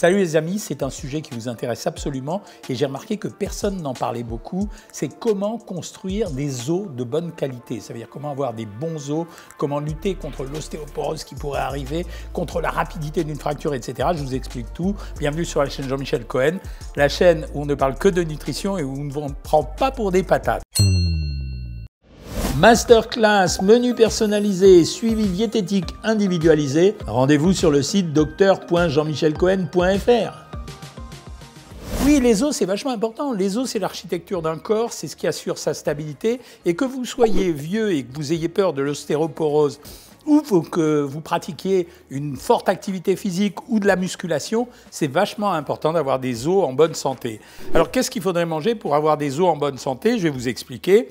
Salut les amis, c'est un sujet qui vous intéresse absolument et j'ai remarqué que personne n'en parlait beaucoup, c'est comment construire des os de bonne qualité. Ça veut dire comment avoir des bons os, comment lutter contre l'ostéoporose qui pourrait arriver, contre la rapidité d'une fracture, etc. Je vous explique tout. Bienvenue sur la chaîne Jean-Michel Cohen, la chaîne où on ne parle que de nutrition et où on ne vous prend pas pour des patates. Masterclass, menu personnalisé, suivi diététique individualisé. Rendez-vous sur le site docteur.jeanmichelcohen.fr. Oui, les os, c'est vachement important. Les os, c'est l'architecture d'un corps, c'est ce qui assure sa stabilité. Et que vous soyez vieux et que vous ayez peur de l'ostéoporose, ou que vous pratiquiez une forte activité physique ou de la musculation, c'est vachement important d'avoir des os en bonne santé. Alors, qu'est-ce qu'il faudrait manger pour avoir des os en bonne santé? Je vais vous expliquer.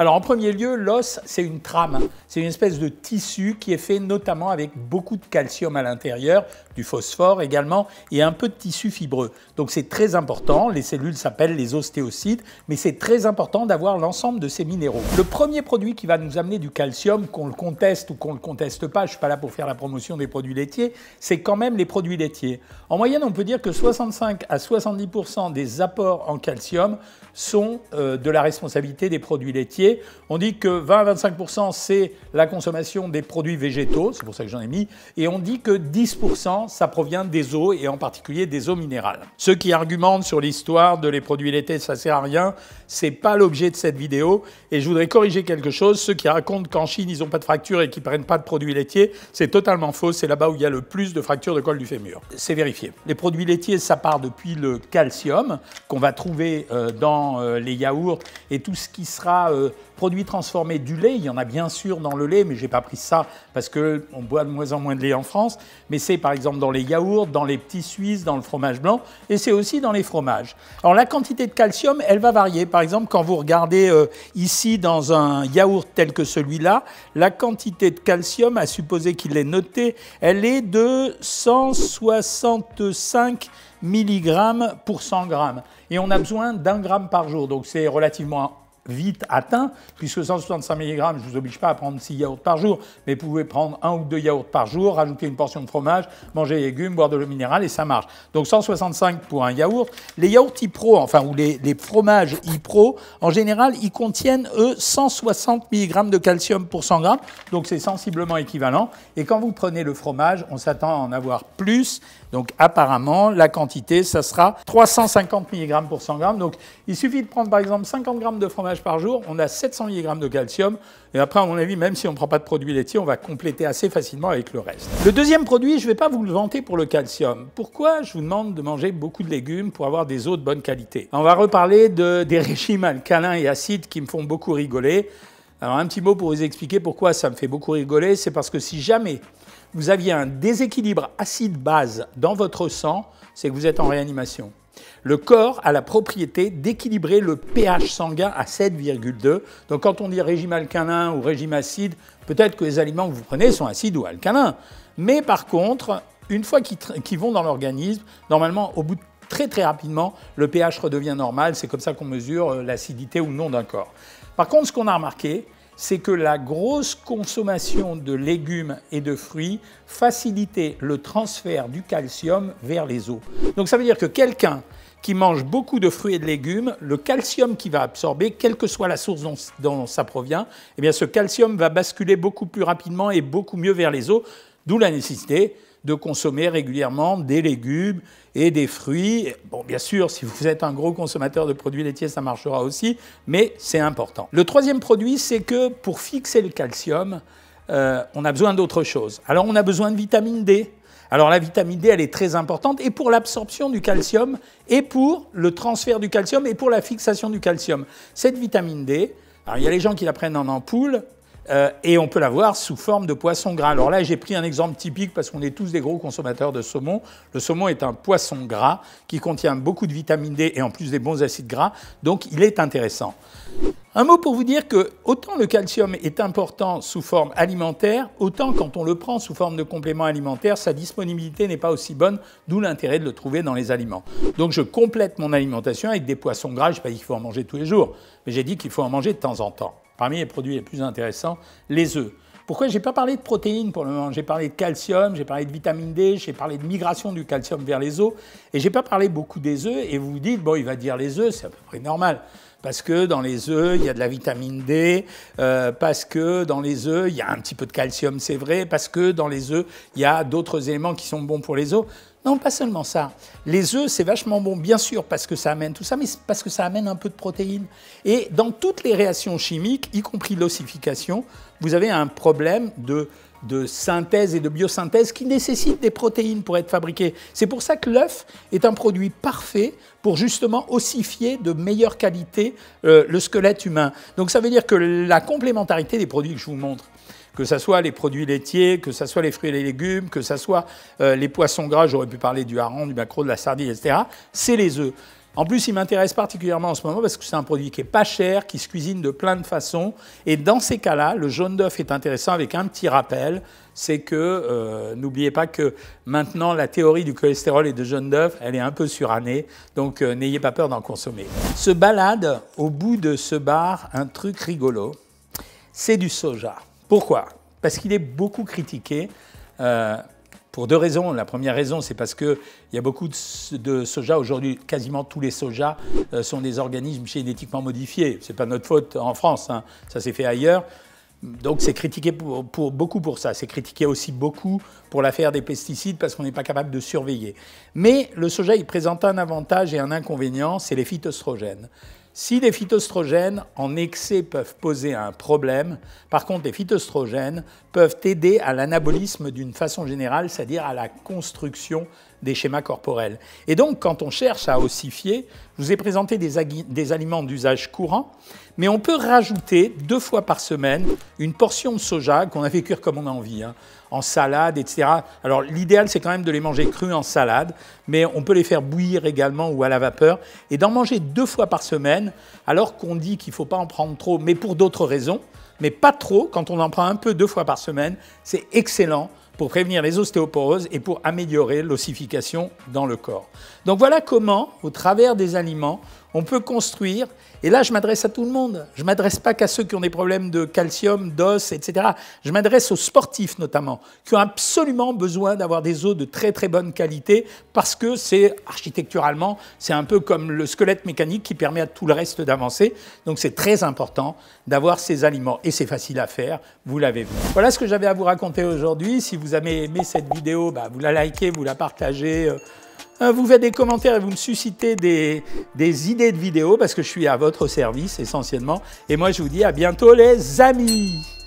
Alors en premier lieu, l'os, c'est une trame. C'est une espèce de tissu qui est fait notamment avec beaucoup de calcium à l'intérieur, du phosphore également, et un peu de tissu fibreux. Donc c'est très important, les cellules s'appellent les ostéocytes, mais c'est très important d'avoir l'ensemble de ces minéraux. Le premier produit qui va nous amener du calcium, qu'on le conteste ou qu'on ne le conteste pas, je ne suis pas là pour faire la promotion des produits laitiers, c'est quand même les produits laitiers. En moyenne, on peut dire que 65 à 70% des apports en calcium sont de la responsabilité des produits laitiers. On dit que 20 à 25% c'est la consommation des produits végétaux, c'est pour ça que j'en ai mis, et on dit que 10% ça provient des eaux et en particulier des eaux minérales. Ceux qui argumentent sur l'histoire de les produits laitiers, ça sert à rien, c'est pas l'objet de cette vidéo et je voudrais corriger quelque chose. Ceux qui racontent qu'en Chine ils n'ont pas de fracture et qu'ils prennent pas de produits laitiers, c'est totalement faux, c'est là-bas où il y a le plus de fractures de col du fémur. C'est vérifié. Les produits laitiers, ça part depuis le calcium qu'on va trouver dans les yaourts et tout ce qui sera produits transformés du lait, il y en a bien sûr dans le lait, mais je n'ai pas pris ça parce qu'on boit de moins en moins de lait en France, mais c'est par exemple dans les yaourts, dans les petits suisses, dans le fromage blanc, et c'est aussi dans les fromages. Alors la quantité de calcium, elle va varier. Par exemple, quand vous regardez ici dans un yaourt tel que celui-là, la quantité de calcium, à supposer qu'il est noté, elle est de 165 mg pour 100 g. Et on a besoin d'1 gramme par jour, donc c'est relativement vite atteint, puisque 165 mg, je ne vous oblige pas à prendre 6 yaourts par jour, mais vous pouvez prendre 1 ou 2 yaourts par jour, rajouter une portion de fromage, manger des légumes, boire de l'eau minérale et ça marche. Donc 165 pour un yaourt. Les yaourts iPro, enfin, ou les fromages iPro, en général, ils contiennent, eux, 160 mg de calcium pour 100 g, donc c'est sensiblement équivalent. Et quand vous prenez le fromage, on s'attend à en avoir plus. Donc apparemment, la quantité, ça sera 350 mg pour 100 g. Donc il suffit de prendre par exemple 50 g de fromage par jour, on a 700 mg de calcium. Et après, à mon avis, même si on ne prend pas de produits laitiers, on va compléter assez facilement avec le reste. Le deuxième produit, je ne vais pas vous le vanter pour le calcium. Pourquoi je vous demande de manger beaucoup de légumes pour avoir des os de bonne qualité? On va reparler des régimes alcalins et acides qui me font beaucoup rigoler. Alors un petit mot pour vous expliquer pourquoi ça me fait beaucoup rigoler, c'est parce que si jamais vous aviez un déséquilibre acide-base dans votre sang, c'est que vous êtes en réanimation. Le corps a la propriété d'équilibrer le pH sanguin à 7,2. Donc quand on dit régime alcalin ou régime acide, peut-être que les aliments que vous prenez sont acides ou alcalins. Mais par contre, une fois qu'ils vont dans l'organisme, normalement, au bout de très rapidement, le pH redevient normal. C'est comme ça qu'on mesure l'acidité ou non d'un corps. Par contre, ce qu'on a remarqué, c'est que la grosse consommation de légumes et de fruits facilitait le transfert du calcium vers les os. Donc ça veut dire que quelqu'un qui mange beaucoup de fruits et de légumes, le calcium qu'il va absorber, quelle que soit la source dont ça provient, eh bien ce calcium va basculer beaucoup plus rapidement et beaucoup mieux vers les os, d'où la nécessité de consommer régulièrement des légumes et des fruits. Bon, bien sûr, si vous êtes un gros consommateur de produits laitiers, ça marchera aussi, mais c'est important. Le troisième produit, c'est que pour fixer le calcium, on a besoin d'autre chose. Alors, on a besoin de vitamine D. Alors, la vitamine D, elle est très importante et pour l'absorption du calcium et pour le transfert du calcium et pour la fixation du calcium. Cette vitamine D, alors il y a les gens qui la prennent en ampoule, et on peut l'avoir sous forme de poisson gras. Alors là, j'ai pris un exemple typique parce qu'on est tous des gros consommateurs de saumon. Le saumon est un poisson gras qui contient beaucoup de vitamine D et en plus des bons acides gras, donc il est intéressant. Un mot pour vous dire que autant le calcium est important sous forme alimentaire, autant quand on le prend sous forme de complément alimentaire, sa disponibilité n'est pas aussi bonne, d'où l'intérêt de le trouver dans les aliments. Donc je complète mon alimentation avec des poissons gras. Je n'ai pas dit qu'il faut en manger tous les jours, mais j'ai dit qu'il faut en manger de temps en temps. Parmi les produits les plus intéressants, les œufs. Pourquoi j'ai pas parlé de protéines pour le moment? J'ai parlé de calcium, j'ai parlé de vitamine D, j'ai parlé de migration du calcium vers les os, et j'ai pas parlé beaucoup des œufs. Et vous vous dites, bon, il va dire les œufs, c'est à peu près normal. Parce que dans les œufs, il y a de la vitamine D, parce que dans les œufs, il y a un petit peu de calcium, c'est vrai, parce que dans les œufs, il y a d'autres éléments qui sont bons pour les os. Non, pas seulement ça. Les œufs, c'est vachement bon, bien sûr, parce que ça amène tout ça, mais parce que ça amène un peu de protéines. Et dans toutes les réactions chimiques, y compris l'ossification, vous avez un problème de synthèse et de biosynthèse qui nécessitent des protéines pour être fabriquées. C'est pour ça que l'œuf est un produit parfait pour justement ossifier de meilleure qualité le squelette humain. Donc ça veut dire que la complémentarité des produits que je vous montre, que ce soit les produits laitiers, que ce soit les fruits et les légumes, que ce soit les poissons gras, j'aurais pu parler du hareng, du maquereau, de la sardine, etc., c'est les œufs. En plus, il m'intéresse particulièrement en ce moment parce que c'est un produit qui est pas cher, qui se cuisine de plein de façons. Et dans ces cas-là, le jaune d'œuf est intéressant avec un petit rappel, c'est que n'oubliez pas que maintenant, la théorie du cholestérol et de jaune d'œuf, elle est un peu surannée. Donc, n'ayez pas peur d'en consommer. Se balade au bout de ce bar un truc rigolo, c'est du soja. Pourquoi? Parce qu'il est beaucoup critiqué. Pour deux raisons. La première raison, c'est parce qu'il y a beaucoup de soja. Aujourd'hui, quasiment tous les sojas sont des organismes génétiquement modifiés. Ce n'est pas notre faute en France, hein. Ça s'est fait ailleurs. Donc c'est critiqué beaucoup pour ça. C'est critiqué aussi beaucoup pour l'affaire des pesticides parce qu'on n'est pas capable de surveiller. Mais le soja, il présente un avantage et un inconvénient, c'est les phytoestrogènes. Si les phytoestrogènes en excès peuvent poser un problème, par contre, les phytoestrogènes peuvent aider à l'anabolisme d'une façon générale, c'est-à-dire à la construction des schémas corporels. Et donc, quand on cherche à ossifier, je vous ai présenté des aliments d'usage courant, mais on peut rajouter 2 fois par semaine une portion de soja qu'on a fait cuire comme on a envie, hein, en salade, etc. Alors, l'idéal, c'est quand même de les manger crus en salade, mais on peut les faire bouillir également ou à la vapeur, et d'en manger 2 fois par semaine, alors qu'on dit qu'il ne faut pas en prendre trop, mais pour d'autres raisons, mais pas trop. Quand on en prend un peu 2 fois par semaine, c'est excellent pour prévenir les ostéoporoses et pour améliorer l'ossification dans le corps. Donc voilà comment, au travers des aliments, on peut construire, et là je m'adresse à tout le monde, je ne m'adresse pas qu'à ceux qui ont des problèmes de calcium, d'os, etc. Je m'adresse aux sportifs notamment, qui ont absolument besoin d'avoir des os de très très bonne qualité, parce que c'est architecturalement, c'est un peu comme le squelette mécanique qui permet à tout le reste d'avancer. Donc c'est très important d'avoir ces aliments, et c'est facile à faire, vous l'avez vu. Voilà ce que j'avais à vous raconter aujourd'hui. Si vous avez aimé cette vidéo, vous la likez, vous la partagez, vous faites des commentaires et vous me suscitez des idées de vidéos parce que je suis à votre service essentiellement. Et moi, je vous dis à bientôt les amis!